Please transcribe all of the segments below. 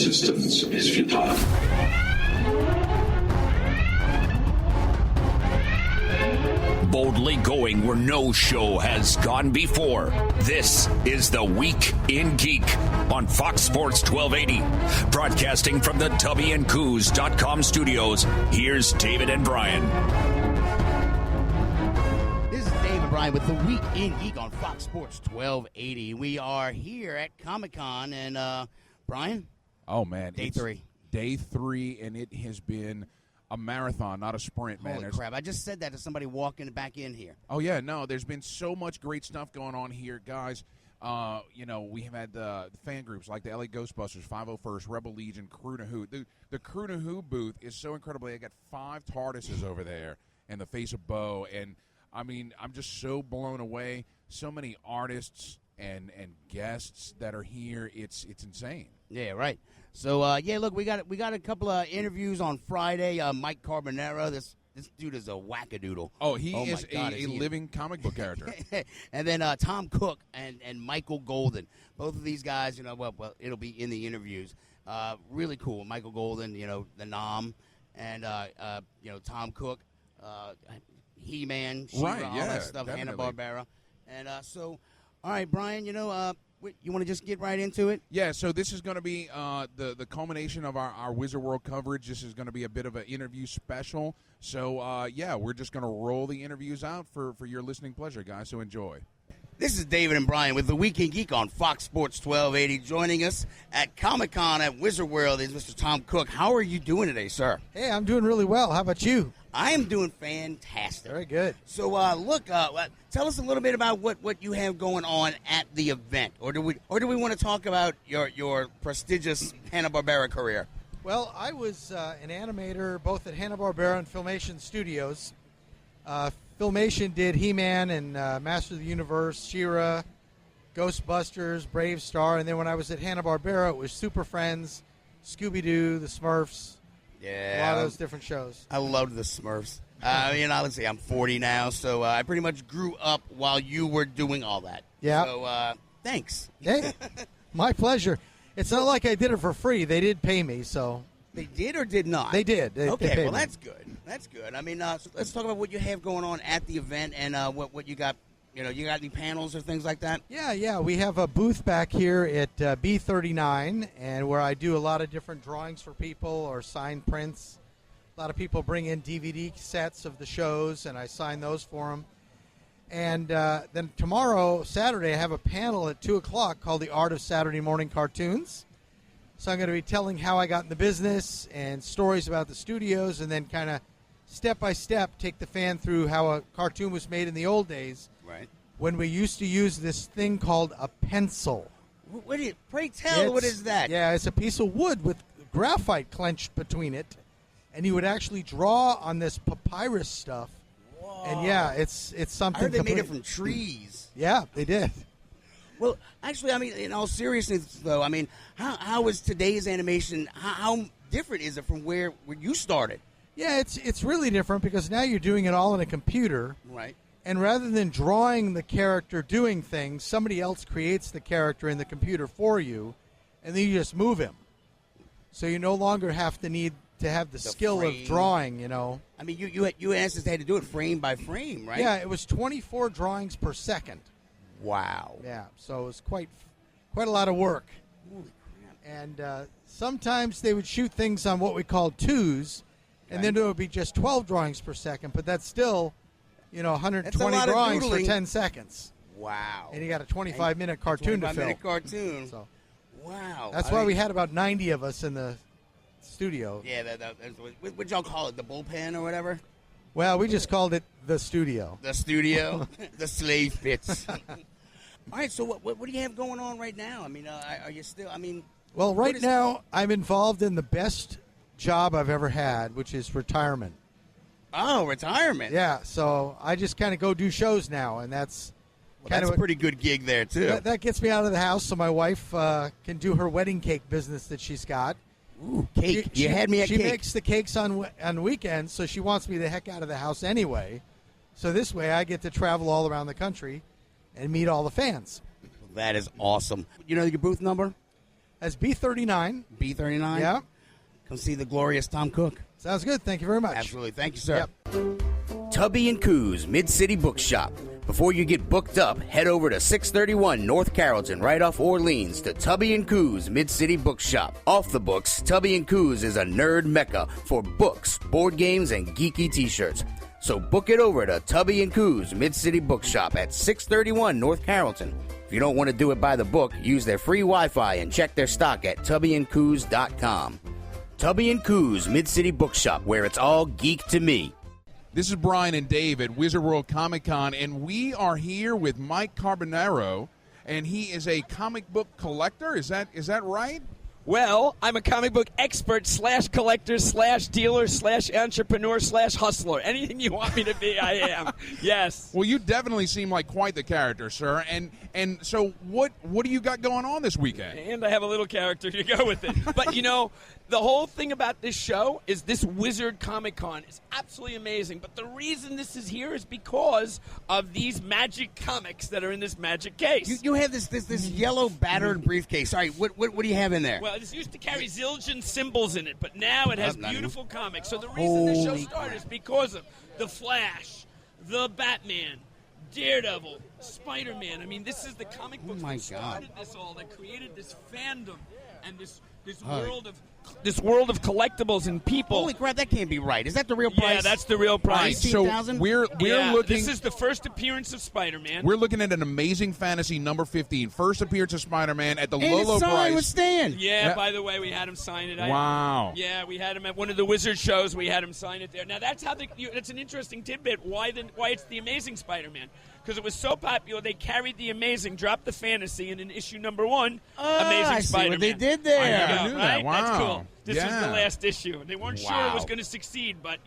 resistance is futile. Boldly going where no show has gone before. This is The Week in Geek on Fox Sports 1280. Broadcasting from the WNCoos.com studios, here's David and Brian. This is David and Brian with The Week in Geek on Fox Sports 1280. We are here at Comic-Con, and Brian? Oh, man. Day three. Day three, and it has been a marathon, not a sprint, man. Holy crap. I just said that to somebody walking back in here. Oh, yeah, no, there's been so much great stuff going on here, guys. We have had the fan groups like the LA Ghostbusters, 501st, Rebel Legion, Crew to Who. The Crew to Who booth is so incredible. They got 5 TARDISes over there and the face of Bo. And, I mean, I'm just so blown away. So many artists and guests that are here. It's insane. Yeah, right. So, look, we got a couple of interviews on Friday. Mike Carbonero, this dude is a wackadoodle. Oh, he is a living comic book character. And then Tom Cook and Michael Golden. Both of these guys, well, it'll be in the interviews. Really cool. Michael Golden, the Nom, and, Tom Cook, He-Man, She-Ra, right, all yeah, that stuff, definitely. Hanna-Barbera. And so, all right, Brian, you want to just get right into it? Yeah, so this is going to be the culmination of our Wizard World coverage. This is going to be a bit of an interview special. So, we're just going to roll the interviews out for your listening pleasure, guys, so enjoy. This is David and Brian with The Week in Geek on Fox Sports 1280. Joining us at Comic-Con at Wizard World is Mr. Tom Cook. How are you doing today, sir? Hey, I'm doing really well. How about you? I am doing fantastic. Very good. So, tell us a little bit about what you have going on at the event, or do we want to talk about your prestigious Hanna-Barbera career? Well, I was an animator both at Hanna-Barbera and Filmation Studios. Filmation did He-Man and Master of the Universe, She-Ra, Ghostbusters, Brave Star, and then when I was at Hanna-Barbera, it was Super Friends, Scooby-Doo, the Smurfs. Yeah, a lot of those different shows. I loved the Smurfs. Let's see, I'm 40 now, so I pretty much grew up while you were doing all that. Yeah. So, thanks. Hey, my pleasure. It's not like I did it for free. They did pay me, so. They did or did not? They did. They okay, paid well, me. that's good. That's good. I mean, so let's talk about what you have going on at the event and what you got. You got any panels or things like that? Yeah. We have a booth back here at B39, and where I do a lot of different drawings for people or signed prints. A lot of people bring in DVD sets of the shows, and I sign those for them. And then tomorrow, Saturday, I have a panel at 2 o'clock called The Art of Saturday Morning Cartoons. So I'm going to be telling how I got in the business and stories about the studios, and then kind of step by step take the fan through how a cartoon was made in the old days. Right. When we used to use this thing called a pencil. Pray tell, what is that? Yeah, it's a piece of wood with graphite clenched between it, and you would actually draw on this papyrus stuff. Whoa. And yeah, it's something. I heard they made it from trees. Yeah, they did. Well, actually, I mean, in all seriousness, though, I mean, how is today's animation? How different is it from where you started? Yeah, it's really different because now you're doing it all in a computer. Right. And rather than drawing the character doing things, somebody else creates the character in the computer for you, and then you just move him. So you no longer have to need to have the skill frame. of drawing, I mean, you in essence had to do it frame by frame, right? Yeah, it was 24 drawings per second. Wow. Yeah, so it was quite a lot of work. Holy crap. And sometimes they would shoot things on what we call twos, and then it would be just 12 drawings per second, but that's still, 120 drawings for 10 seconds. Wow. And you got a 25-minute cartoon to fill. 25-minute cartoon. So, wow. that's why we had about 90 of us in the studio. Yeah, what'd y'all call it, the bullpen or whatever? Well, we just called it the studio. The studio, the slave pits. All right, so what do you have going on right now? I mean, are you still, Well, right now, I'm involved in the best job I've ever had, which is retirement. Oh, retirement. Yeah, so I just kind of go do shows now, and that's kind of a pretty good gig there, too. That gets me out of the house so my wife can do her wedding cake business that she's got. Ooh, cake. You had me at cake. She makes the cakes on weekends, so she wants me the heck out of the house anyway. So this way I get to travel all around the country and meet all the fans. That is awesome. You know your booth number? As B39. B39? Yeah. Come see the glorious Tom Cook. Sounds good. Thank you very much. Absolutely. Thank you, sir. Yep. Tubby & Coos Mid-City Bookshop. Before you get booked up, head over to 631 North Carrollton, right off Orleans, to Tubby & Coos Mid-City Bookshop. Off the books, Tubby & Coos is a nerd mecca for books, board games, and geeky t-shirts. So book it over to Tubby & Coos Mid-City Bookshop at 631 North Carrollton. If you don't want to do it by the book, use their free Wi-Fi and check their stock at tubbyandcoos.com. Tubby & Coos Mid-City Bookshop, where it's all geek to me. This is Brian and Dave at Wizard World Comic Con, and we are here with Mike Carbonero, and he is a comic book collector. Is that right? Well, I'm a comic book expert / collector / dealer / entrepreneur / hustler. Anything you want me to be, I am. Yes. Well, you definitely seem like quite the character, sir. And so what do you got going on this weekend? And I have a little character to go with it. But, the whole thing about this show is this Wizard Comic Con is absolutely amazing. But the reason this is here is because of these magic comics that are in this magic case. You have this yellow battered briefcase. Sorry, what do you have in there? Well, this used to carry zillion symbols in it, but now it has beautiful comics. So the reason the show started is because of The Flash, The Batman, Daredevil, Spider-Man. I mean, this is the comic books that started this all, that created this fandom and this world of collectibles and people. Holy crap, that can't be right. Is that the real price? Yeah, that's the real price. So we're looking. This is the first appearance of Spider-Man. We're looking at an Amazing Fantasy number 15, first appearance of Spider-Man at the and low price. With Stan. Yeah, by the way, we had him sign it. Wow. We had him at one of the Wizard shows. We had him sign it there. Now that's how that's an interesting tidbit. Why it's the Amazing Spider-Man? Because it was so popular, they carried the Amazing, dropped the Fantasy, and in issue number 1, Amazing Spider-Man. See what they did there. I knew that. Right? Wow. That's cool. This was Yeah. the last issue. They weren't sure it was going to succeed, but,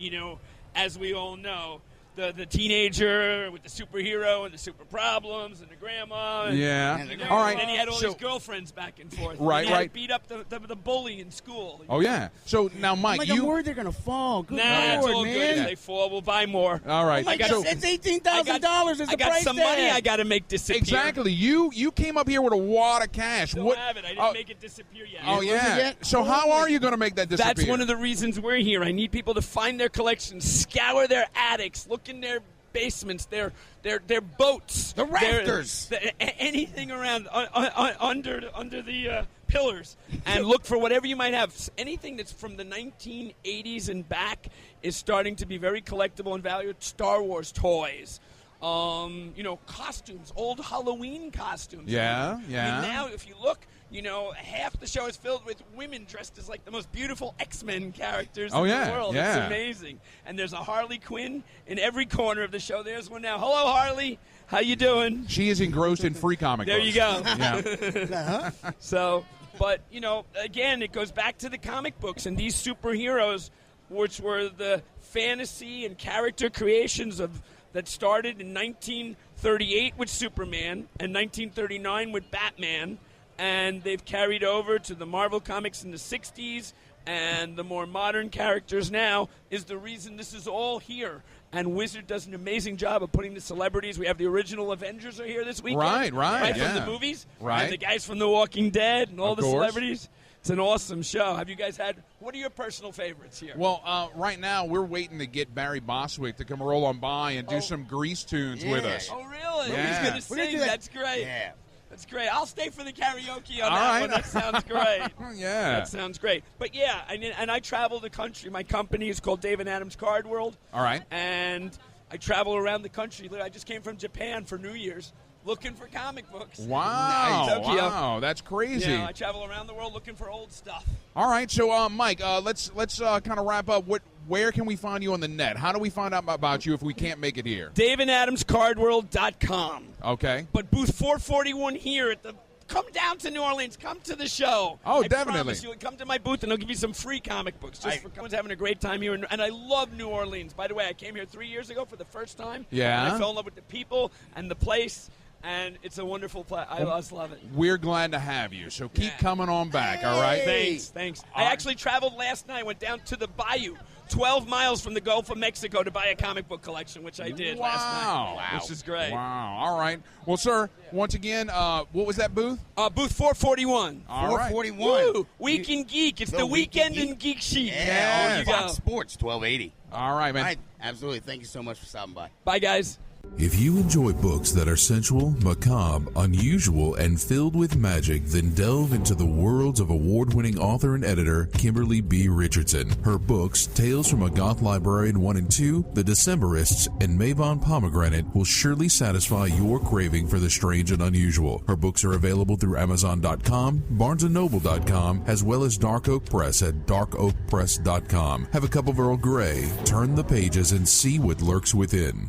as we all know, the teenager with the superhero and the super problems and the grandma. Yeah. All right. And then he had all his girlfriends back and forth. Right, and he had right. to beat up the bully in school. Oh, yeah. So now, Mike, I'm worried they're going to fall. Good it's Lord, all man. good. If they fall, we'll buy more. All right. Oh my God, so, it's $18,000 is the I got price some tag. money I got to make disappear. exactly. You came up here with a wad of cash. Don't have it. I didn't make it disappear yet. Oh, yeah. So how are you going to make that disappear? That's one of the reasons we're here. I need people to find their collections, scour their attics, look in their basements, their boats, The rafters, anything around under the pillars, and look for whatever you might have. Anything that's from the 1980s and back is starting to be very collectible and valued. Star Wars toys. Costumes, old Halloween costumes. Yeah. I mean, now, if you look, half the show is filled with women dressed as like the most beautiful X-Men characters in the world. Yeah. It's amazing. And there's a Harley Quinn in every corner of the show. There's one now. Hello, Harley. How you doing? She is engrossed in free comic There books. you go. Yeah. So, but, again, it goes back to the comic books and these superheroes, which were the fantasy and character creations that started in 1938 with Superman and 1939 with Batman, and they've carried over to the Marvel comics in the 60s, and the more modern characters now is the reason this is all here. And Wizard does an amazing job of putting the celebrities. We have the original Avengers are here this weekend. Right, from the movies. Right. And the guys from The Walking Dead and all Of the course. celebrities. It's an awesome show. Have you guys what are your personal favorites here? Well, right now we're waiting to get Barry Bostwick to come roll on by and do some Grease tunes with us. Oh, really? Yeah. He's going to We're gonna sing. do that. That's great. Yeah. That's great. I'll stay for the karaoke on All that right. one. That sounds great. Yeah. That sounds great. But, yeah, and I travel the country. My company is called Dave and Adam's Card World. All right. And I travel around the country. I just came from Japan for New Year's looking for comic books. Wow. In Tokyo. Wow. That's crazy. Yeah, I travel around the world looking for old stuff. All right. So, Mike, let's kind of wrap up. Where can we find you on the net? How do we find out about you if we can't make it here? DaveandAdamsCardWorld.com. Okay. But booth 441 here come down to New Orleans. Come to the show. Oh, I definitely. promise you, come to my booth, and I'll give you some free comic books. Everyone's having a great time here. And I love New Orleans. By the way, I came here 3 years ago for the first time. Yeah. And I fell in love with the people and the place. And it's a wonderful play. I just love it. We're glad to have you. So keep coming on back, all right? Thanks. I actually traveled last night. Went down to the bayou, 12 miles from the Gulf of Mexico to buy a comic book collection, which I did last night. Wow. Which is great. Wow. All right. Well, sir, once again, what was that booth? Booth 441. All right. 441. Woo! Week in Geek. It's the Weekend in Geek Sheet. Yeah, There you Fox go. Sports 1280. All right, man. All right, absolutely. Thank you so much for stopping by. Bye, guys. If you enjoy books that are sensual, macabre, unusual, and filled with magic, then delve into the worlds of award-winning author and editor Kimberly B. Richardson. Her books, Tales from a Goth Librarian 1 and 2, The Decemberists, and Mavon Pomegranate will surely satisfy your craving for the strange and unusual. Her books are available through Amazon.com, BarnesandNoble.com, as well as Dark Oak Press at darkoakpress.com. Have a cup of Earl Grey, turn the pages, and see what lurks within.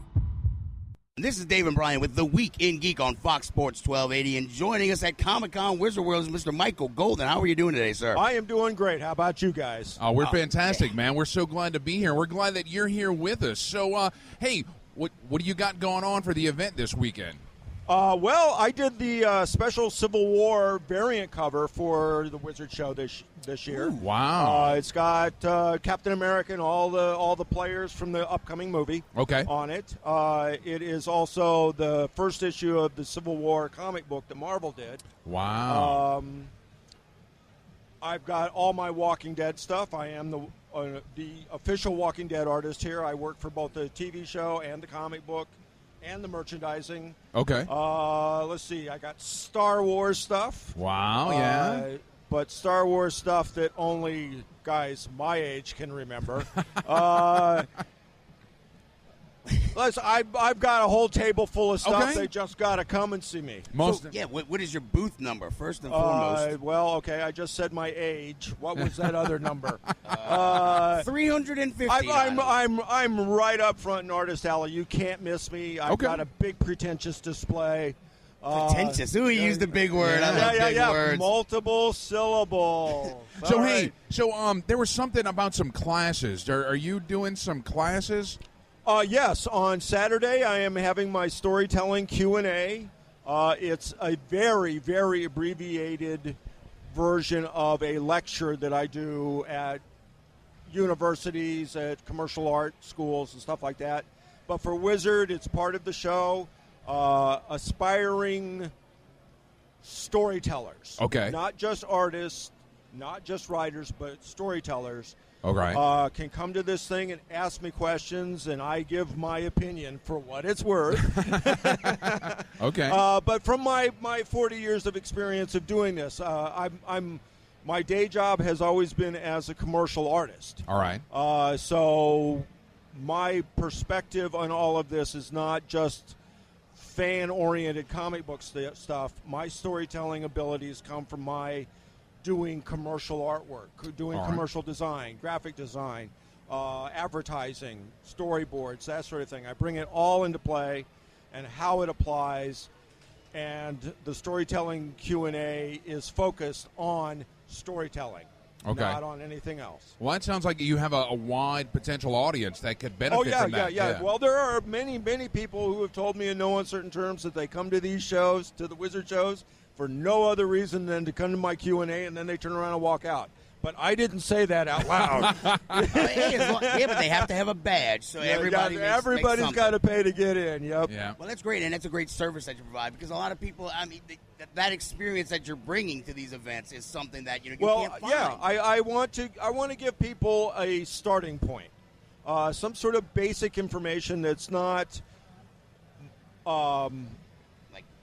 This is Dave and Brian with The Week in Geek on Fox Sports 1280, and joining us at Comic-Con Wizard World is Mr. Michael Golden. How are you doing today, sir? I am doing great. How about you guys? Oh, we're fantastic, man. We're so glad to be here. We're glad that you're here with us. So, hey, what do you got going on for the event this weekend? Well, I did the special Civil War variant cover for the Wizard Show this year. Ooh, wow! It's got Captain America and all the players from the upcoming movie on it. It is also the first issue of the Civil War comic book that Marvel did. Wow! I've got all my Walking Dead stuff. I am the official Walking Dead artist here. I work for both the TV show and the comic book and the merchandising. Okay. Let's see. I got Star Wars stuff. Wow, yeah. But Star Wars stuff that only guys my age can remember. I've got a whole table full of stuff. Okay. They just got to come and see me. What is your booth number, first and foremost? Well, okay, I just said my age. What was that other number? 350. I'm right up front in Artist Alley. You can't miss me. I've got a big pretentious display. Pretentious. Ooh, he used the big word. I love big words. Multiple syllables. So, hey, there was something about some classes. Are you doing some classes? Yes, on Saturday I am having my storytelling Q&A. It's a very, very abbreviated version of a lecture that I do at universities, at commercial art schools and stuff like that. But for Wizard, it's part of the show. Aspiring storytellers. Okay. Not just artists, not just writers, but storytellers. Okay. Can come to this thing and ask me questions, and I give my opinion for what it's worth. Okay. But from my 40 years of experience of doing this, my day job has always been as a commercial artist. All right. So my perspective on all of this is not just fan-oriented comic book stuff. My storytelling abilities come from my doing commercial artwork, doing commercial design, graphic design, advertising, storyboards, that sort of thing. I bring it all into play and how it applies, and the storytelling Q&A is focused on storytelling, not on anything else. Well, that sounds like you have a wide potential audience that could benefit from that. Yeah. Well, there are many, many people who have told me in no uncertain terms that they come to these shows, to the Wizard shows, for no other reason than to come to my Q&A, and then they turn around and walk out. But I didn't say that out loud. But they have to have a badge, so everybody's got to pay to get in. Yep. Yeah. Well, that's great, and that's a great service that you provide, because a lot of people, that experience that you're bringing to these events is something that you can't find. Yeah, I want to give people a starting point, some sort of basic information that's not.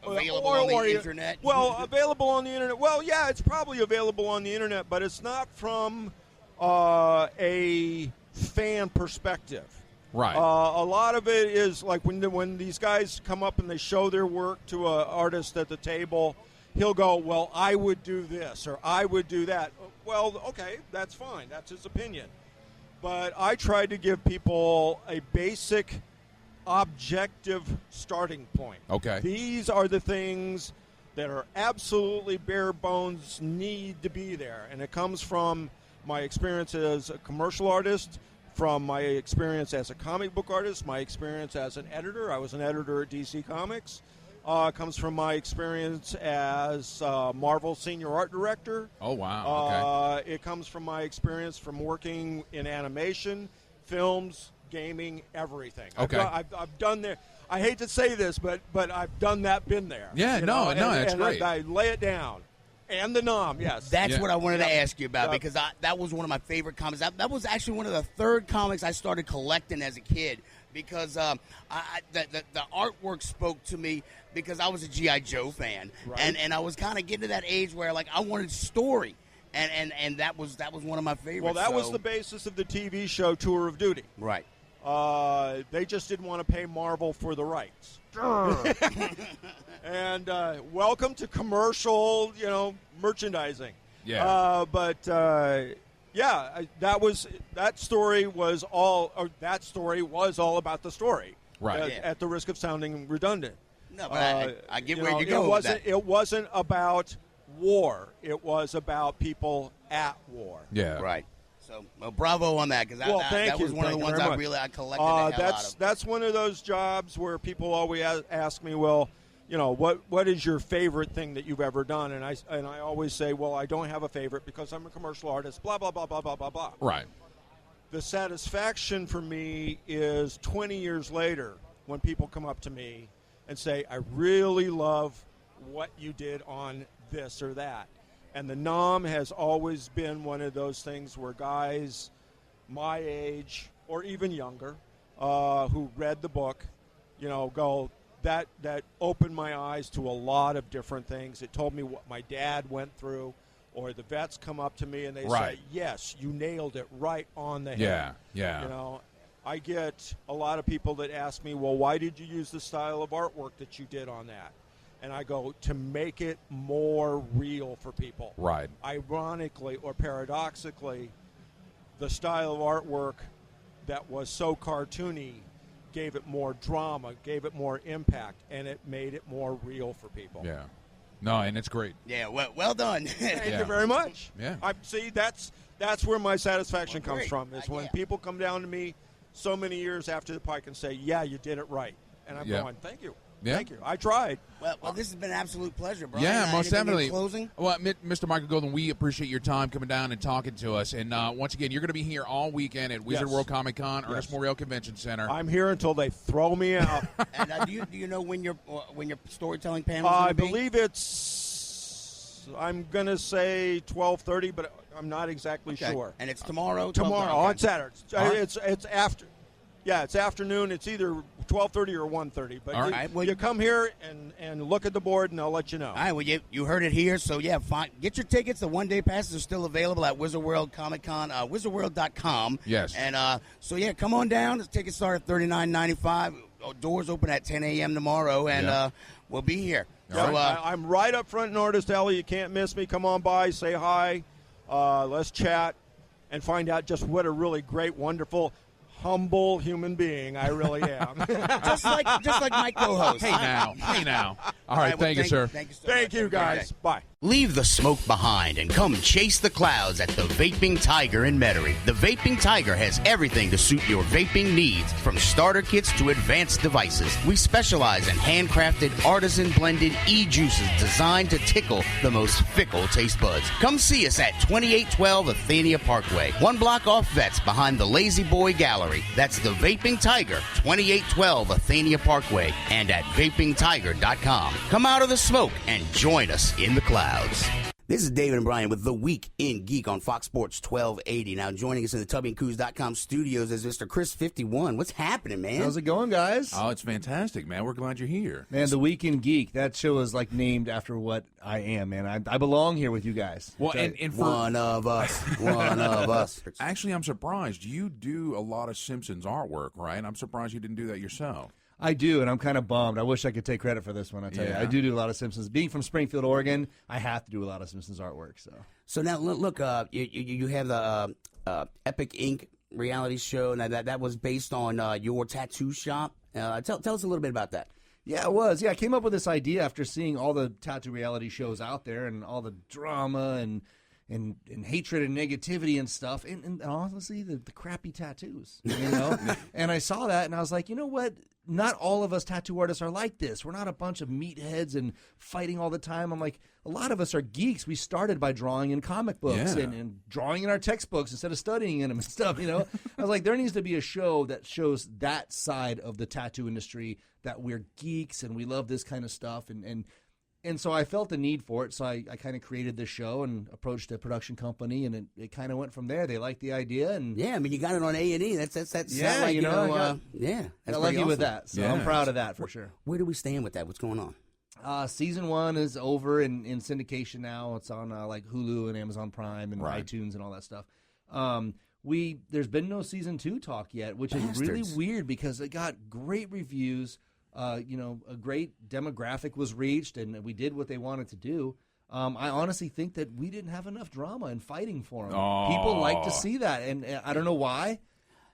Available on the internet? Well, available on the internet. Well, yeah, it's probably available on the internet, but it's not from a fan perspective. Right. A lot of it is like when these guys come up and they show their work to an artist at the table, he'll go, well, I would do this or I would do that. Well, okay, that's fine. That's his opinion. But I try to give people a basic objective starting point. Okay. These are the things that are absolutely bare bones need to be there. And it comes from my experience as a commercial artist, from my experience as a comic book artist, my experience as an editor. I was an editor at DC Comics. comes from my experience as Marvel Senior Art Director. Oh, wow. Okay. It comes from my experience from working in animation, films, gaming, everything. Okay. I've done there. I hate to say this, but I've done that, been there. Yeah, that's great. I lay it down. And the Nom, yes. That's what I wanted to ask you about because that was one of my favorite comics. That was actually one of the third comics I started collecting as a kid because the artwork spoke to me because I was a G.I. Joe fan. Right. And I was kind of getting to that age where, like, I wanted story. And that was one of my favorites. Well, that was the basis of the TV show Tour of Duty. Right. They just didn't want to pay Marvel for the rights. And welcome to commercial, merchandising. Yeah. That story was all about the story. Right. At the risk of sounding redundant. No, but I get where you're going with that. It wasn't about war. It was about people at war. Yeah. Right. So, bravo on that because that was one of the ones I collected the hell out of. That's one of those jobs where people always ask me, well, what is your favorite thing that you've ever done? And I always say, well, I don't have a favorite because I'm a commercial artist, blah, blah, blah, blah, blah, blah, blah. Right. The satisfaction for me is 20 years later when people come up to me and say, I really love what you did on this or that. And the Nom has always been one of those things where guys my age or even younger who read the book, go, that opened my eyes to a lot of different things. It told me what my dad went through, or the vets come up to me and they say, yes, you nailed it right on the head. Yeah. I get a lot of people that ask me, well, why did you use the style of artwork that you did on that? And I go, to make it more real for people. Right. Ironically or paradoxically, the style of artwork that was so cartoony gave it more drama, gave it more impact, and it made it more real for people. Yeah. No, and it's great. Yeah, well done. Thank you very much. Yeah. That's where my satisfaction comes from, is when people come down to me so many years after the pike and say, yeah, you did it right. And I'm going, thank you. Yeah. Thank you. I tried. Well, this has been an absolute pleasure, bro. Yeah, most definitely. Closing? Well, Mr. Michael Golden, we appreciate your time coming down and talking to us. And once again, you're going to be here all weekend at Wizard World Comic Con, Ernest Morial Convention Center. I'm here until they throw me out. And do you know when your storytelling panel? I believe it's. I'm going to say 12:30, but I'm not exactly sure. And it's tomorrow. Tomorrow on Saturday. Right. It's after. Yeah, it's afternoon. It's either 12:30 or 1:30. But you come here and look at the board, and I'll let you know. All right. Well, you heard it here. So, fine. Get your tickets. The one-day passes are still available at Wizard World Comic Con, wizardworld.com. Yes. And come on down. The tickets start at $39.95. Doors open at 10 a.m. tomorrow, and we'll be here. So, I'm right up front in Artist Alley. You can't miss me. Come on by. Say hi. Let's chat and find out just what a really great, wonderful, humble human being I really am. just like my co-host. Hey now. All right, thank you, sir. Thank you so Thank much. you, guys. Bye. Leave the smoke behind and come chase the clouds at the Vaping Tiger in Metairie. The Vaping Tiger has everything to suit your vaping needs, from starter kits to advanced devices. We specialize in handcrafted, artisan-blended e-juices designed to tickle the most fickle taste buds. Come see us at 2812 Athenia Parkway, 1 block off Vets behind the Lazy Boy Gallery. That's the Vaping Tiger, 2812 Athenia Parkway, and at vapingtiger.com. Come out of the smoke and join us in the clouds. This is David and Brian with The Week in Geek on Fox Sports 1280. Now, joining us in the tubbyandcoos.com studios is Mr. Chris 51. What's happening, man? How's it going, guys? Oh, it's fantastic, man. We're glad you're here. Man, The Week in Geek, that show is like named after what I am, man. I belong here with you guys. Well, and for one of us. Actually, I'm surprised. You do a lot of Simpsons artwork, right? I'm surprised you didn't do that yourself. I do, and I'm kind of bummed. I wish I could take credit for this one, I tell you. I do a lot of Simpsons. Being from Springfield, Oregon, I have to do a lot of Simpsons artwork. So now, look, you have the Epic Inc. reality show. Now, that was based on your tattoo shop. Tell us a little bit about that. Yeah, it was. Yeah, I came up with this idea after seeing all the tattoo reality shows out there and all the drama and hatred and negativity and stuff, and honestly, the crappy tattoos, And I saw that, and I was like, you know what? not all of us tattoo artists are like this. We're not a bunch of meatheads and fighting all the time. I'm like, a lot of us are geeks. We started by drawing in comic books and drawing in our textbooks instead of studying in them and stuff, you know? I was like, there needs to be a show that shows that side of the tattoo industry, that we're geeks and we love this kind of stuff. And so I felt the need for it, so I kind of created this show and approached a production company, and it kind of went from there. They liked the idea, and yeah, I mean, you got it on A&E. That's yeah, like, you know, that's I lucky awesome. with that. So I'm proud of that for sure. Where do we stand with that? What's going on? Season 1 is over in syndication now. It's on like Hulu and Amazon Prime and iTunes and all that stuff. There's been no season 2 talk yet, which is really weird because it got great reviews. A great demographic was reached, and we did what they wanted to do. I honestly think that we didn't have enough drama and fighting for them. People like to see that, and I don't know why,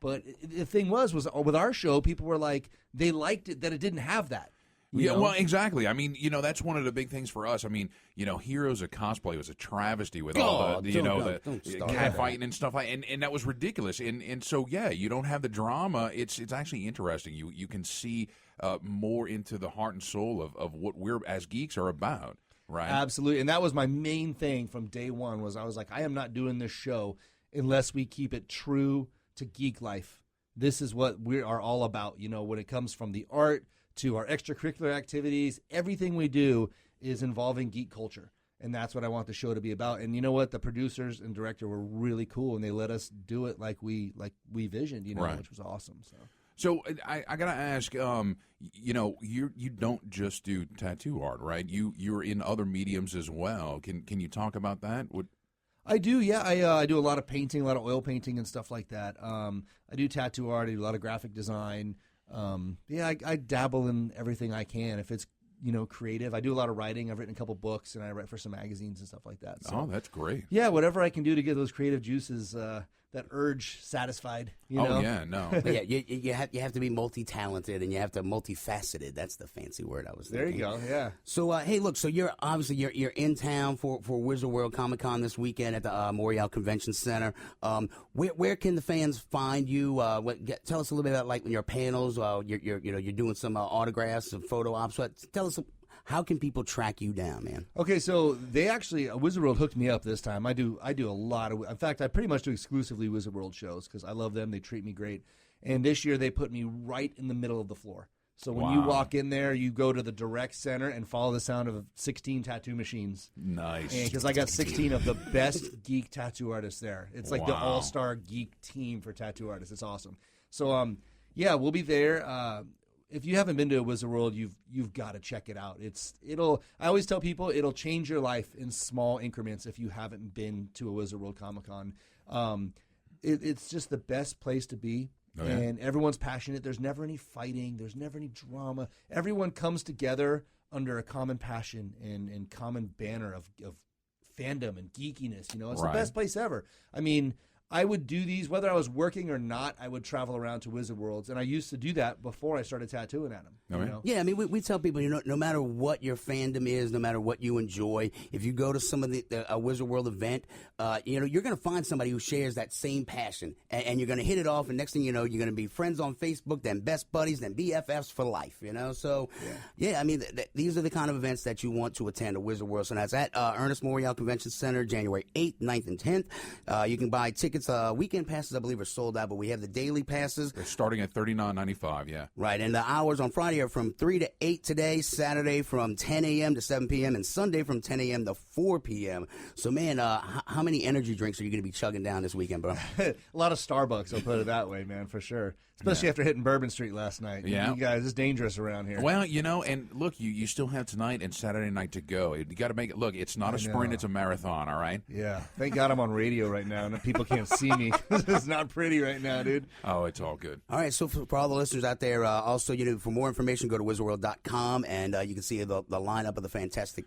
but the thing was with our show, people were like, they liked it that it didn't have that. You know? Well, exactly. I mean, that's one of the big things for us. I mean, Heroes of Cosplay was a travesty with all the, the cat fighting and stuff and that was ridiculous. And so, yeah, you don't have the drama. It's actually interesting. You can see more into the heart and soul of what we're as geeks are about. Right. Absolutely. And that was my main thing from day one was I was like, I am not doing this show unless we keep it true to geek life. This is what we are all about. When it comes from the art to our extracurricular activities, everything we do is involving geek culture. And that's what I want the show to be about. And you know what? The producers and director were really cool, and they let us do it like we visioned, which was awesome. So I got to ask, you don't just do tattoo art, right? You're in other mediums as well. Can you talk about that? I do, yeah. I do a lot of painting, a lot of oil painting and stuff like that. I do tattoo art. I do a lot of graphic design. I dabble in everything I can. If it's creative, I do a lot of writing. I've written a couple books, and I write for some magazines and stuff like that. So, that's great. Yeah, whatever I can do to get those creative juices, that urge satisfied. Oh yeah, no. Yeah, you have to be multi-talented, and you have to multifaceted. That's the fancy word I was thinking. There you go. Yeah. So hey, look. So you're obviously you're in town for Wizard World Comic Con this weekend at the Montreal Convention Center. Where can the fans find you? Tell us a little bit about like your panels. You're doing some autographs, some photo ops. Tell us. How can people track you down, man? Okay, so they actually Wizard World hooked me up this time. I do a lot of. In fact, I pretty much do exclusively Wizard World shows because I love them. They treat me great. And this year they put me right in the middle of the floor. So when you walk in there, you go to the direct center and follow the sound of 16 tattoo machines. Nice. Because I got 16 of the best geek tattoo artists there. It's like the all-star geek team for tattoo artists. It's awesome. So we'll be there. If you haven't been to a Wizard World, you've got to check it out. I always tell people it'll change your life in small increments if you haven't been to a Wizard World Comic-Con. It's just the best place to be. Oh, yeah. And everyone's passionate. There's never any fighting. There's never any drama. Everyone comes together under a common passion and common banner of fandom and geekiness. It's the best place ever. I mean, I would do these, whether I was working or not, I would travel around to Wizard Worlds, and I used to do that before I started tattooing at them. Yeah, I mean, we tell people, no matter what your fandom is, no matter what you enjoy, if you go to some of a Wizard World event, you're going to find somebody who shares that same passion, and you're going to hit it off, and next thing you know, you're going to be friends on Facebook, then best buddies, then BFFs for life, So, I mean, these are the kind of events that you want to attend a Wizard World. So that's at Ernest Morial Convention Center, January 8th, 9th, and 10th. You can buy tickets. Weekend passes, I believe, are sold out, but we have the daily passes. They're starting at $39.95, yeah. Right, and the hours on Friday are from 3 to 8 today, Saturday from 10 a.m. to 7 p.m., and Sunday from 10 a.m. to 4 p.m. So, man, how many energy drinks are you going to be chugging down this weekend, bro? A lot of Starbucks, I'll put it that way, man, for sure. Especially after hitting Bourbon Street last night. Yeah. You guys, it's dangerous around here. Well, and look, you still have tonight and Saturday night to go. You got to make it, look, it's not a sprint, it's a marathon, all right? Yeah. Thank God I'm on radio right now and people can't see me. It's not pretty right now, dude. Oh, it's all good. All right, so for all the listeners out there, also, for more information, go to wizardworld.com, and you can see the lineup of the fantastic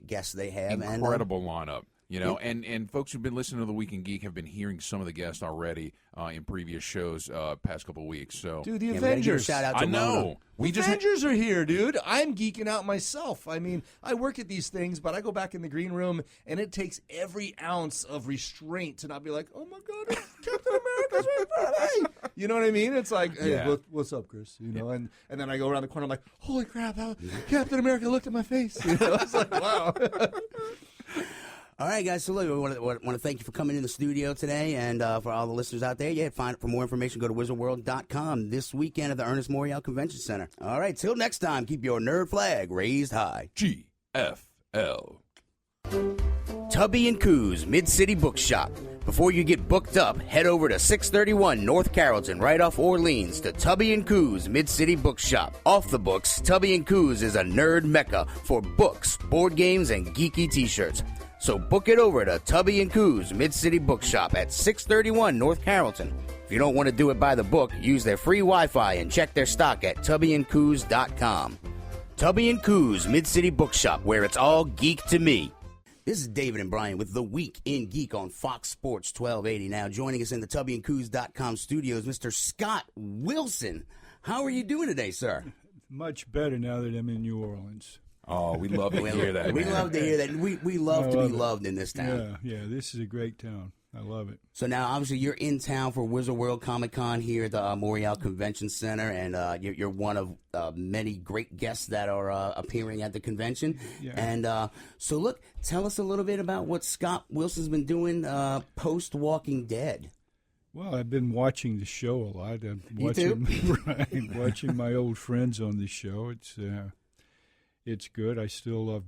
guests they have. Incredible lineup. And folks who've been listening to The Week in Geek have been hearing some of the guests already in previous shows past couple of weeks. So, dude, the Avengers. Shout out to I know. Avengers are here, dude. I'm geeking out myself. I mean, I work at these things, but I go back in the green room, and it takes every ounce of restraint to not be like, oh, my God, Captain America's right in front of me. You know what I mean? It's like, hey, Yeah. what's up, Chris? You know, and then I go around the corner. I'm like, holy crap! Captain America looked at my face. You know, it's like, wow. All right, guys. So look, we want to thank you for coming in the studio today, and for all the listeners out there, for more information, go to wizardworld.com this weekend at the Ernest Morial Convention Center. All right, till next time, keep your nerd flag raised high. GFL. Tubby & Coos Mid-City Bookshop. Before you get booked up, head over to 631 North Carrollton, right off Orleans, to Tubby & Coos Mid-City Bookshop. Off the books, Tubby & Coos is a nerd mecca for books, board games, and geeky t-shirts. So book it over to Tubby & Coos Mid-City Bookshop at 631 North Carrollton. If you don't want to do it by the book, use their free Wi-Fi and check their stock at tubbyandcoos.com. Tubby & Coos Mid-City Bookshop, where it's all geek to me. This is David and Brian with The Week in Geek on Fox Sports 1280. Now, joining us in the tubbyandcoos.com studios, Mr. Scott Wilson. How are you doing today, sir? Much better now that I'm in New Orleans. Oh, we love to hear that. We man. love to hear that. We love to be loved in this town. Yeah, this is a great town. I love it. So now, obviously, you're in town for Wizard World Comic Con here at the Morial Convention Center, and you're one of many great guests that are appearing at the convention. Yeah. And so, look, tell us a little bit about what Scott Wilson's been doing post Walking Dead. Well, I've been watching the show a lot. I'm You too? watching my old friends on the show. It's good. I still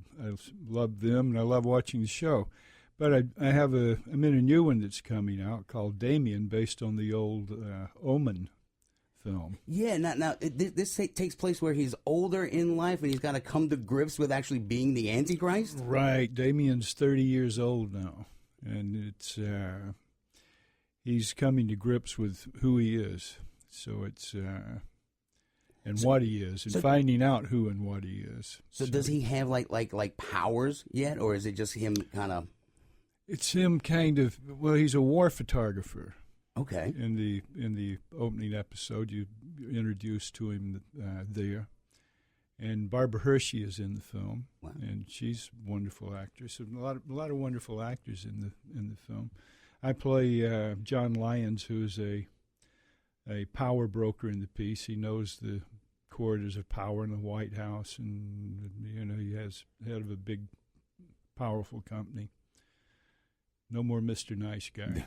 love them, and I love watching the show. But I'm in a new one that's coming out called Damien, based on the old Omen film. Yeah, now this takes place where he's older in life and he's got to come to grips with actually being the Antichrist? Right. Damien's 30 years old now, and it's he's coming to grips with who he is. So it's and what he is, and finding out who and what he is. So does he have like powers yet, or is it just him kind of? It's him kind of. Well, he's a war photographer. Okay. In the opening episode, you introduced to him there, and Barbara Hershey is in the film, wow. And she's a wonderful actress. And a lot of wonderful actors in the film. I play John Lyons, who's a power broker in the piece. He knows the corridors of power in the White House, and he has head of a big, powerful company. No more Mr. Nice Guy.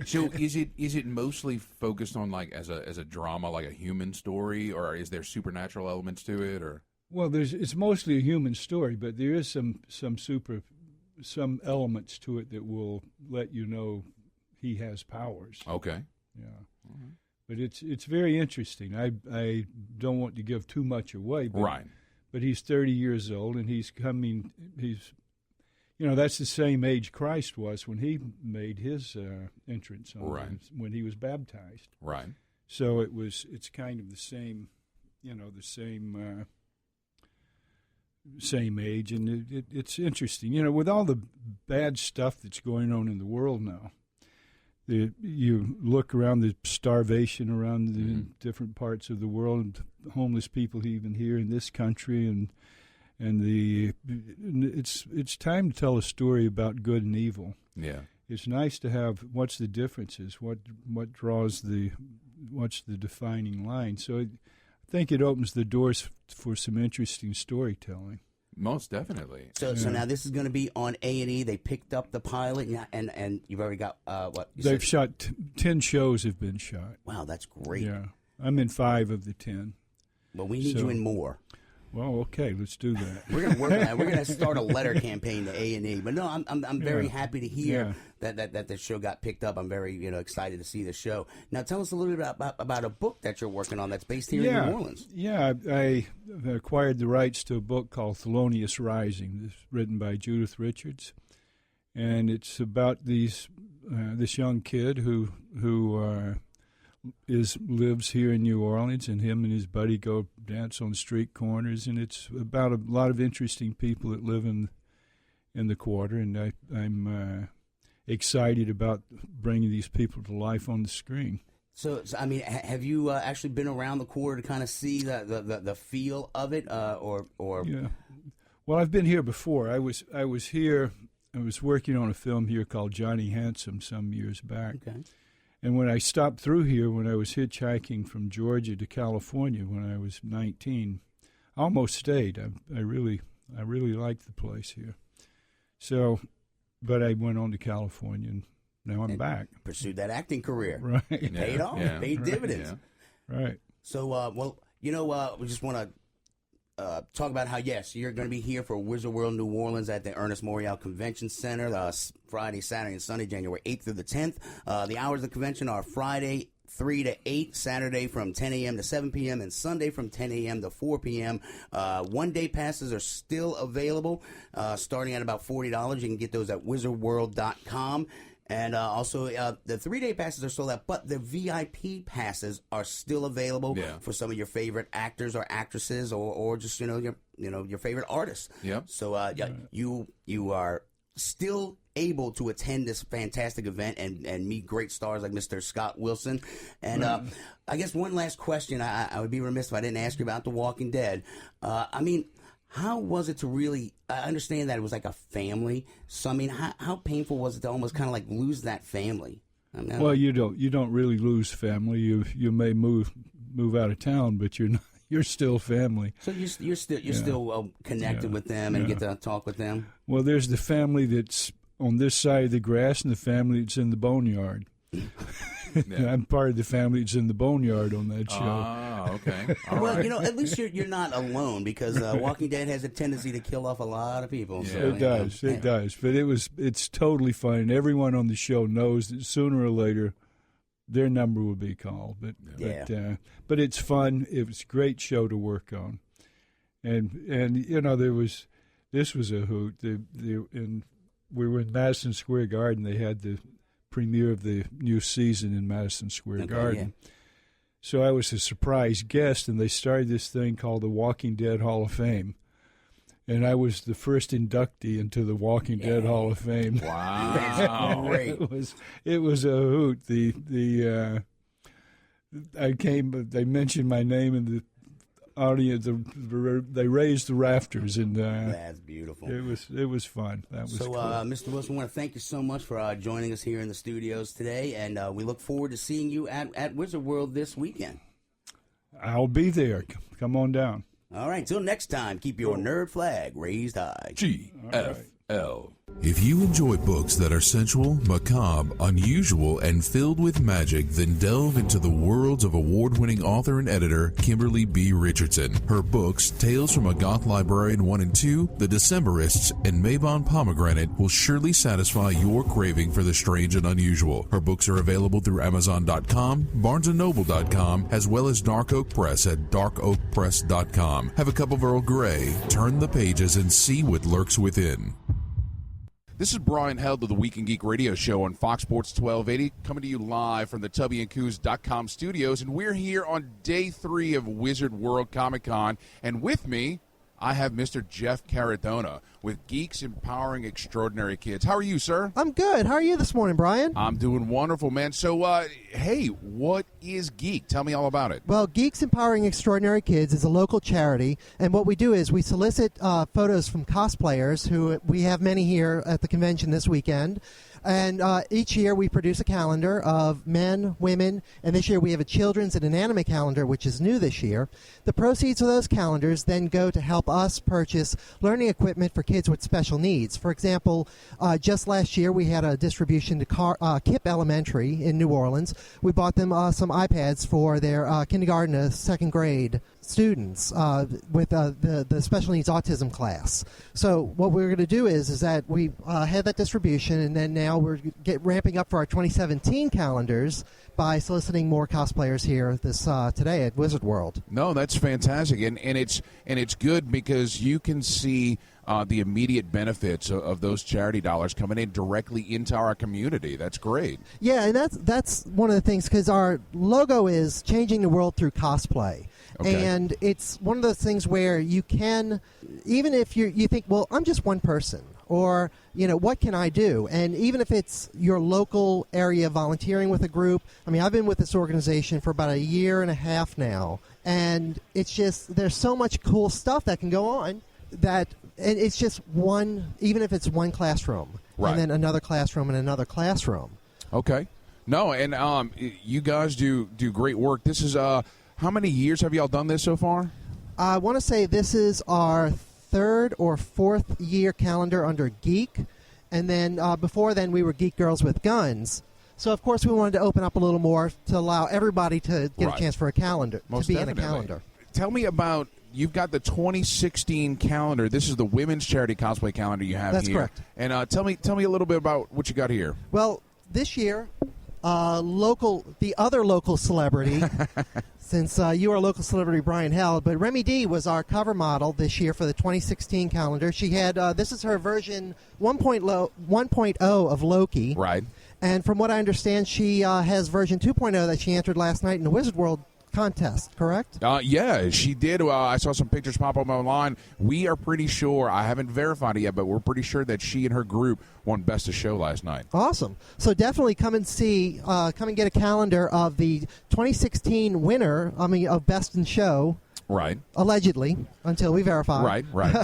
So is it mostly focused on like as a drama, like a human story, or is there supernatural elements to it, or? Well, it's mostly a human story, but there is some elements to it that will let you know he has powers. Okay. Yeah. Mm-hmm. But it's very interesting. I don't want to give too much away, but, right. But he's 30 years old, and he's that's the same age Christ was when he made his entrance on right. When he was baptized. Right. So it's kind of the same, same age, and it's interesting. With all the bad stuff that's going on in the world now, you look around the starvation around the mm-hmm. different parts of the world, homeless people even here in this country, and it's time to tell a story about good and evil. Yeah, it's nice to have what's the differences, what's the defining line. So I think it opens the doors for some interesting storytelling. Most definitely. So now this is going to be on A&E. They picked up the pilot, and you've already got what? They've shot 10 shows. Have been shot. Wow, that's great. Yeah, I'm in 5 of the 10. But we need you in more. Well, okay, let's do that. We're going to work on that. We're going to start a letter campaign to A&E. But no, I'm very happy to hear that the show got picked up. I'm very excited to see the show. Now, tell us a little bit about a book that you're working on that's based here in New Orleans. Yeah, I acquired the rights to a book called Thelonious Rising. It's written by Judith Richards, and it's about this young kid who lives here in New Orleans, and him and his buddy go dance on street corners, and it's about a lot of interesting people that live in the quarter, and I'm excited about bringing these people to life on the screen. So I mean, have you actually been around the quarter to kind of see the feel of it, or? Yeah. Well, I've been here before. I was here I was working on a film here called Johnny Handsome some years back. Okay. And when I stopped through here, when I was hitchhiking from Georgia to California when I was 19, I almost stayed. I really liked the place here. So, but I went on to California, and now I'm back. Pursued that acting career. Right. It paid off. Yeah. Paid dividends. Yeah. Right. So, well, we just want to talk about how, yes, you're going to be here for Wizard World New Orleans at the Ernest Morial Convention Center Friday, Saturday, and Sunday, January 8th through the 10th. The hours of the convention are Friday 3 to 8, Saturday from 10 a.m. to 7 p.m., and Sunday from 10 a.m. to 4 p.m. One-day passes are still available, starting at about $40. You can get those at wizardworld.com. And also, the 3-day passes are sold out, but the VIP passes are still available for some of your favorite actors or actresses, or just your favorite artists. Yep. So you are still able to attend this fantastic event and meet great stars like Mr. Scott Wilson. And I guess one last question, I would be remiss if I didn't ask you about The Walking Dead. I mean, how was it to really, I understand that it was like a family, so I mean, how painful was it to almost kind of like lose that family? I mean, well, you don't really lose family. You may move out of town, but you're still family. So you're still connected with them and get to talk with them? Well, there's the family that's on this side of the grass and the family that's in the boneyard. I'm part of the family that's in the boneyard on that show. Ah, okay. All well, right. at least you're not alone, because Walking Dead has a tendency to kill off a lot of people. Yeah. So, It does. But it's totally fine. Everyone on the show knows that sooner or later their number will be called. But it's fun. It was a great show to work on, and this was a hoot. We were in Madison Square Garden. They had the premiere of the new season in Madison Square Garden. Yeah. So I was a surprise guest, and they started this thing called the Walking Dead Hall of Fame. And I was the first inductee into the Walking Dead Hall of Fame. Wow. That's great. It was a hoot. I came, they mentioned my name in the audience. They raised the rafters, and that's beautiful. It was fun. That was so. Cool. Mr. Wilson, I want to thank you so much for joining us here in the studios today, and we look forward to seeing you at Wizard World this weekend. I'll be there. Come on down. All right. Till next time, keep your nerd flag raised high. GFL. If you enjoy books that are sensual, macabre, unusual, and filled with magic, then delve into the worlds of award-winning author and editor Kimberly B. Richardson. Her books, Tales from a Goth Librarian 1 and 2, The Decemberists, and Mabon Pomegranate will surely satisfy your craving for the strange and unusual. Her books are available through Amazon.com, BarnesandNoble.com, as well as Dark Oak Press at darkoakpress.com. Have a cup of Earl Grey, turn the pages, and see what lurks within. This is Brian Held of the Week in Geek radio show on Fox Sports 1280, coming to you live from the TubbyandCoos.com studios, and we're here on day 3 of Wizard World Comic Con, and with me, I have Mr. Jeff Caradona with Geeks Empowering Extraordinary Kids. How are you, sir? I'm good. How are you this morning, Brian? I'm doing wonderful, man. So, hey, what is Geek? Tell me all about it. Well, Geeks Empowering Extraordinary Kids is a local charity, and what we do is we solicit photos from cosplayers, who we have many here at the convention this weekend. And each year we produce a calendar of men, women, and this year we have a children's and an anime calendar, which is new this year. The proceeds of those calendars then go to help us purchase learning equipment for kids with special needs. For example, just last year we had a distribution to KIPP Elementary in New Orleans. We bought them some iPads for their kindergarten to second grade students with the special needs autism class. So what we're going to do is that we had that distribution, and then now we're ramping up for our 2017 calendars by soliciting more cosplayers here today at Wizard World. No, that's fantastic, and it's good because you can see the immediate benefits of those charity dollars coming in directly into our community. That's great. Yeah, and that's one of the things, because our logo is changing the world through cosplay. Okay. And it's one of those things where you can, even if you think, well, I'm just one person, or, what can I do? And even if it's your local area volunteering with a group, I mean, I've been with this organization for about 1.5 years now, and it's just, there's so much cool stuff that can go on that, and it's just one, even if it's one classroom. Right. and then another classroom and another classroom. Okay. No, and you guys do great work. This is how many years have y'all done this so far? I want to say this is our third or fourth year calendar under Geek, and then before then we were Geek Girls with Guns. So of course we wanted to open up a little more to allow everybody to get Right. a chance for a calendar, Most to be definitely. in a calendar. Tell me about, you've got the 2016 calendar. This is the women's charity cosplay calendar you have That's here. correct. And tell me a little bit about what you got here. Well, this year, the other local celebrity, since you are local celebrity Brian Held, but Remy D was our cover model this year for the 2016 calendar. She had, this is her version 1.0 of Loki. Right. And from what I understand, she has version 2.0 that she entered last night in the Wizard World contest, correct? Yeah, she did. I saw some pictures pop up online. We are pretty sure, I haven't verified it yet, but we're pretty sure that she and her group won Best of Show last night. Awesome. So definitely come and get a calendar of the 2016 winner, of Best in Show. Right. Allegedly, until we verify. Right.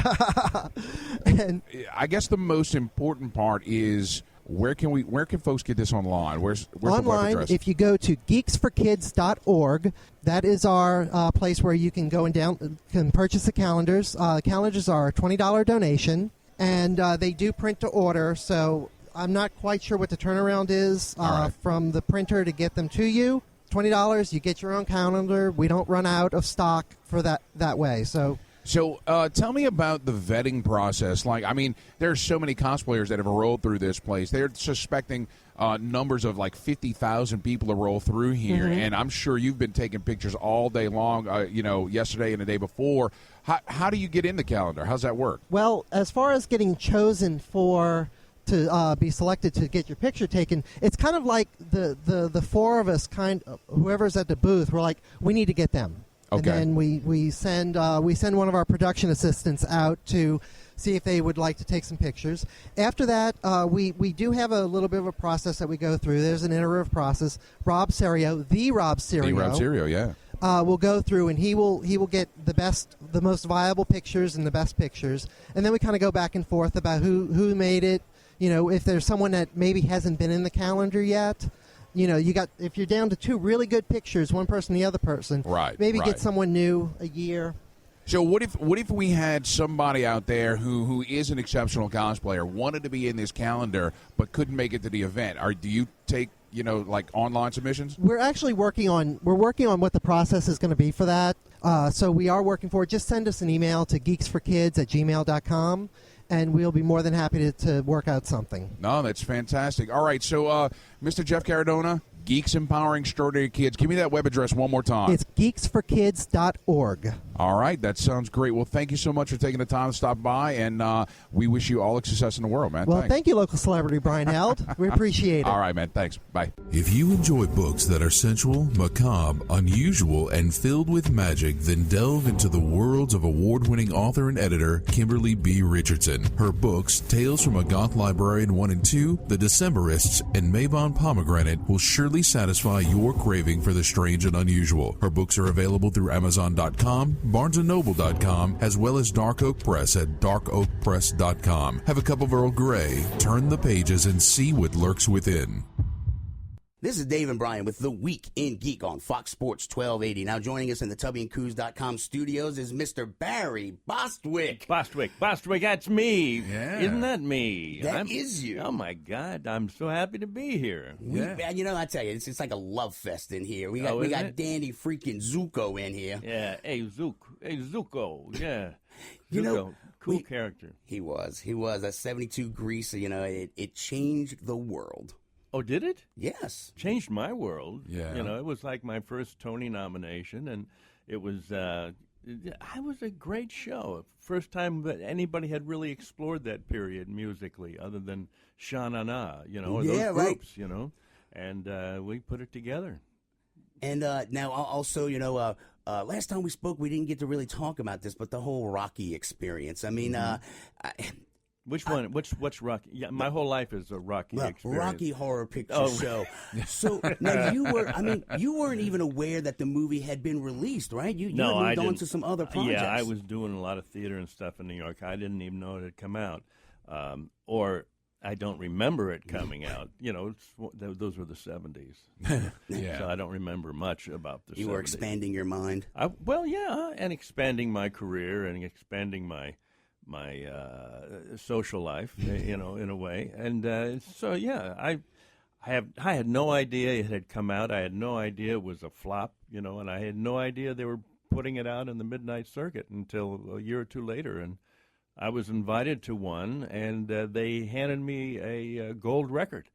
And I guess the most important part is where can folks get this online? Where's the web online, address? if you go to geeksforkids.org, that is our place where you can go and can purchase the calendars. Calendars are a $20 donation, and they do print to order, so I'm not quite sure what the turnaround is right. from the printer to get them to you. $20, you get your own calendar. We don't run out of stock for that way, so... So tell me about the vetting process. There's so many cosplayers that have rolled through this place. They're suspecting numbers of 50,000 people to roll through here, and I'm sure you've been taking pictures all day long, yesterday and the day before. How do you get in the calendar? How's that work? Well, as far as getting chosen to be selected to get your picture taken, it's kind of like the four of us, whoever's at the booth, we're like, we need to get them. Okay. And then we send one of our production assistants out to see if they would like to take some pictures. After that, we do have a little bit of a process that we go through. There's an iterative process. Rob Serio, yeah. will go through, and he will get the most viable pictures and the best pictures, and then we kind of go back and forth about who made it. If there's someone that maybe hasn't been in the calendar yet. If you're down to two really good pictures, one person, the other person, right? Maybe right. get someone new a year. So what if we had somebody out there who is an exceptional cosplayer, wanted to be in this calendar but couldn't make it to the event? Do you take online submissions? We're actually working on what the process is going to be for that. So we are working for it. Just send us an email to geeksforkids@gmail.com. And we'll be more than happy to work out something. No, that's fantastic. All right, so Mr. Jeff Caradona, Geeks Empowering Extraordinary Kids. Give me that web address one more time. It's geeksforkids.org. All right, that sounds great. Well, thank you so much for taking the time to stop by, and we wish you all the success in the world, man. Well, Thanks. thank you, local celebrity Brian Held. We appreciate it. All right, man. Thanks. Bye. If you enjoy books that are sensual, macabre, unusual, and filled with magic, then delve into the worlds of award-winning author and editor Kimberly B. Richardson. Her books, Tales from a Goth Librarian 1 and 2, The Decemberists, and Mabon Pomegranate will surely satisfy your craving for the strange and unusual. Her books are available through Amazon.com, BarnesandNoble.com, as well as Dark Oak Press at darkoakpress.com. Have a cup of Earl Grey, turn the pages, and see what lurks within. This is Dave and Brian with The Week in Geek on Fox Sports 1280. Now joining us in the TubbyandCoos.com studios is Mr. Barry Bostwick. Bostwick, that's me. Yeah. Isn't that me? That is you. Oh, my God. I'm so happy to be here. I tell you, it's like a love fest in here. We got Danny freaking Zuko in here. Yeah. Hey, Zuko. Yeah. Zuko. Cool character. He was. A 72 greaser, it changed the world. Oh, did it? Yes. Changed my world. Yeah. It was like my first Tony nomination, and it was it was a great show. First time that anybody had really explored that period musically, other than Sha Na Na, or those groups, and we put it together. And now also, last time we spoke, we didn't get to really talk about this, but the whole Rocky experience. I mean, Which one? What's Rocky? Yeah, my whole life is a Rocky experience. Rocky Horror Picture Show. So now you weren't even aware that the movie had been released, right? You had moved on to some other projects. Yeah, I was doing a lot of theater and stuff in New York. I didn't even know it had come out. Or I don't remember it coming out. Those were the 70s. Yeah. So I don't remember much about the 70s. You were expanding your mind? And expanding my career and expanding my social life, in a way. And I had no idea it had come out. I had no idea it was a flop, and I had no idea they were putting it out in the midnight circuit until a year or two later. And I was invited to one, and they handed me a gold record,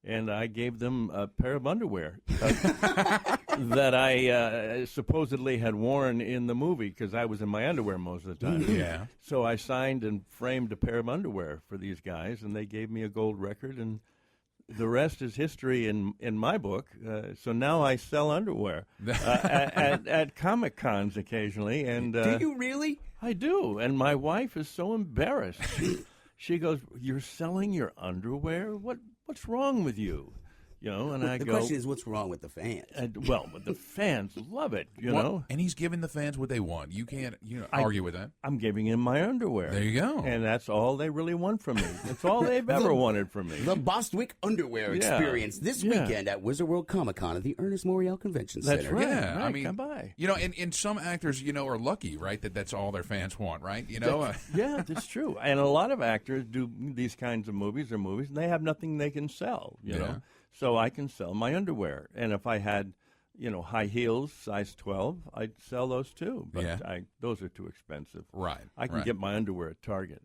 and I gave them a pair of underwear that I supposedly had worn in the movie because I was in my underwear most of the time. Yeah. So I signed and framed a pair of underwear for these guys, and they gave me a gold record, and the rest is history in my book. So now I sell underwear at Comic Cons occasionally. And do you really? I do. And my wife is so embarrassed. She goes, "You're selling your underwear? What's wrong with you?" And I the go. The question is, what's wrong with the fans? But the fans love it. And he's giving the fans what they want. You can't argue with that. I'm giving him my underwear. There you go. And that's all they really want from me. That's all they've ever wanted from me. The Bostwick Underwear Experience this weekend at Wizard World Comic Con at the Ernest Morial Convention Center. That's right. Yeah, right. I mean, come by. And some actors, are lucky, right? That's all their fans want, right? Yeah, that's true. And a lot of actors do these kinds of movies, and they have nothing they can sell, you know. So I can sell my underwear. And if I had, high heels, size 12, I'd sell those too. But those are too expensive. Right. I can get my underwear at Target.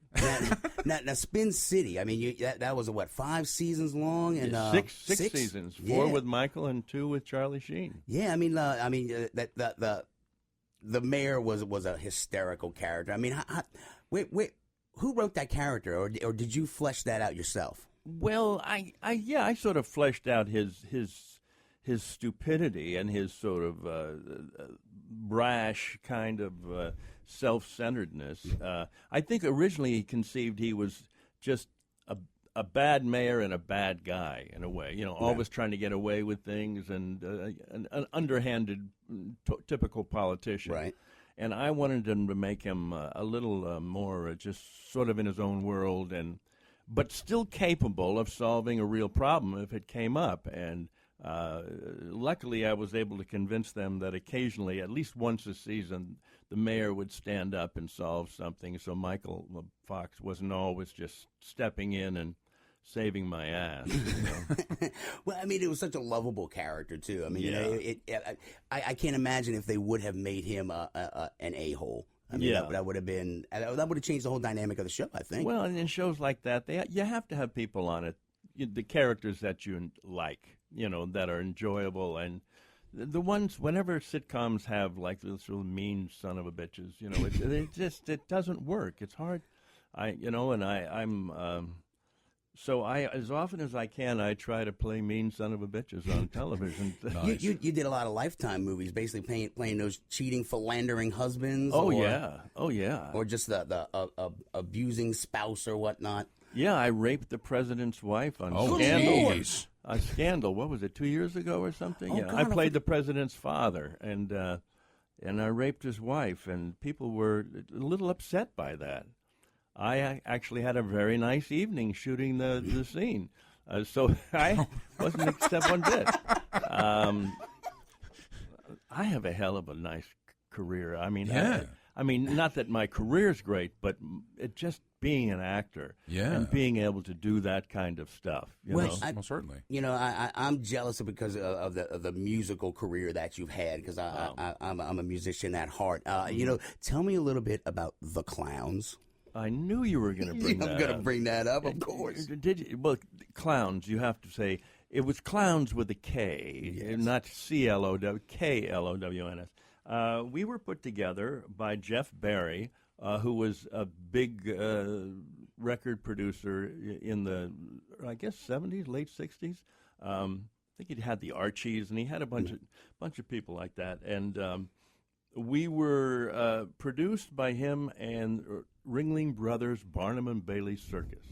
Now, Spin City, I mean, that was, 5 seasons long? And six seasons. 4 with Michael and 2 with Charlie Sheen. Yeah, the mayor was a hysterical character. I mean, who wrote that character, or did you flesh that out yourself? Well, I sort of fleshed out his stupidity and his sort of brash kind of self-centeredness. I think originally he conceived he was just a bad mayor and a bad guy in a way. Always trying to get away with things and an underhanded, typical politician. Right. And I wanted him to make him a little more just sort of in his own world but still capable of solving a real problem if it came up. And luckily I was able to convince them that occasionally, at least once a season, the mayor would stand up and solve something, so Michael Fox wasn't always just stepping in and saving my ass. Well, I mean, it was such a lovable character, too. I mean, I can't imagine if they would have made him an a-hole. I mean, that would have changed the whole dynamic of the show, I think. Well, and in shows like that, you have to have people on it, the characters that you like, that are enjoyable, and the ones, whenever sitcoms have like this real mean son of a bitches, it doesn't work. It's hard. So as often as I can, I try to play mean son of a bitches on television. Nice. You did a lot of Lifetime movies, basically playing those cheating, philandering husbands. Oh yeah. Or just the abusing spouse or whatnot. Yeah, I raped the president's wife on Scandal. Scandal. What was it? 2 years ago or something? God, I played the president's father, and I raped his wife, and people were a little upset by that. I actually had a very nice evening shooting the scene, so I wasn't upset one bit. I have a hell of a nice career. I mean, not that my career's great, but it just being an actor and being able to do that kind of stuff. Well, certainly. I'm jealous because of the musical career that you've had, because I'm a musician at heart. Tell me a little bit about The Clowns. I knew you were going to bring that up. I'm going to bring that up, of course. Did you? Well, Clowns, you have to say, it was Clowns with a K, not C-L-O-W, K-L-O-W-N-S. We were put together by Jeff Barry, who was a big record producer in the, I guess, 70s, late 60s. I think he had the Archies, and he had a bunch of people like that. And we were produced by him and Ringling Brothers Barnum and Bailey Circus,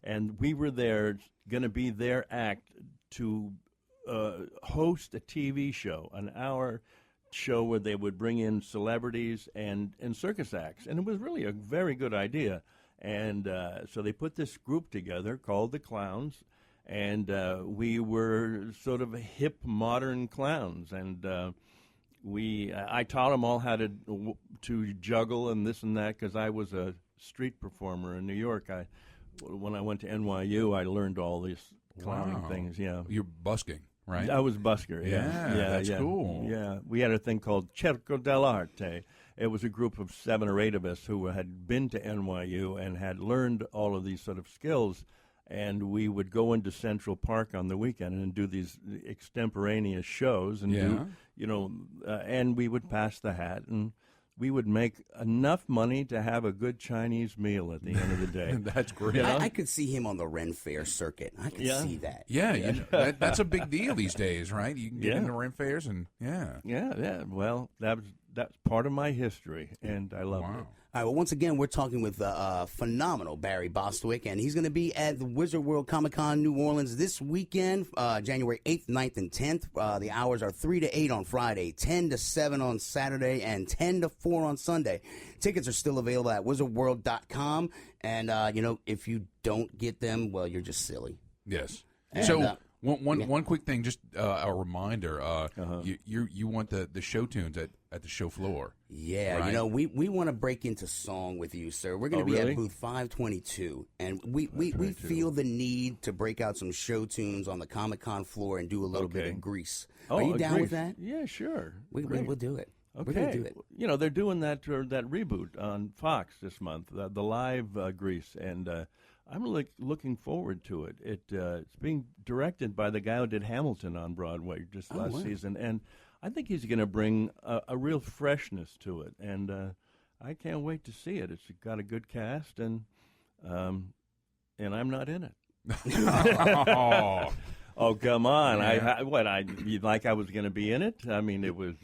and we were there, going to be their act to host a TV show, an hour show where they would bring in celebrities and circus acts, and it was really a very good idea. And so they put this group together called the Clowns, and we were sort of hip, modern clowns. And I taught them all how to juggle and this and that because I was a street performer in New York. When I went to NYU, I learned all these clowning things. Yeah, you're busking, right? I was busker. Yeah, that's cool. Yeah, we had a thing called Cerco dell'Arte. It was a group of 7 or 8 of us who had been to NYU and had learned all of these sort of skills. And we would go into Central Park on the weekend and do these extemporaneous shows and and we would pass the hat, and we would make enough money to have a good Chinese meal at the end of the day. That's great. You know? I could see him on the Ren Fair circuit. I could see that. Yeah, that's a big deal these days, right? You can get into Ren Fairs and Yeah. Well, that's part of my history, and I love it. All right, well, once again, we're talking with phenomenal Barry Bostwick, and he's going to be at the Wizard World Comic-Con New Orleans this weekend, January 8th, 9th, and 10th. The hours are 3 to 8 on Friday, 10 to 7 on Saturday, and 10 to 4 on Sunday. Tickets are still available at wizardworld.com, and, if you don't get them, well, you're just silly. Yes. And, so one quick thing, just a reminder. You want the show tunes at the show floor. Yeah, right? We want to break into song with you, sir. We're going to be at booth 522, and we feel the need to break out some show tunes on the Comic-Con floor and do a little bit of grease. Are you down with that? Yeah, sure. We'll do it. Okay. We're going to do it. They're doing that reboot on Fox this month, the live Grease, and I'm looking forward to it. It's being directed by the guy who did Hamilton on Broadway just last season, and I think he's going to bring a real freshness to it, and I can't wait to see it. It's got a good cast, and I'm not in it. Oh, come on! Yeah. I was going to be in it? I mean, it was.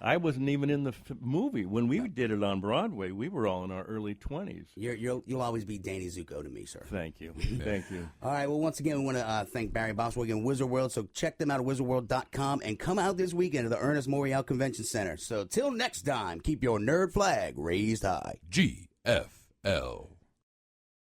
I wasn't even in the movie when we did it on Broadway. We were all in our early 20s. You'll always be Danny Zuko to me, sir. Thank you. Thank you. All right. Well, once again, we want to thank Barry Bostwick and Wizard World. So check them out at wizardworld.com and come out this weekend to the Ernest Morial Convention Center. So till next time, keep your nerd flag raised high. GFL.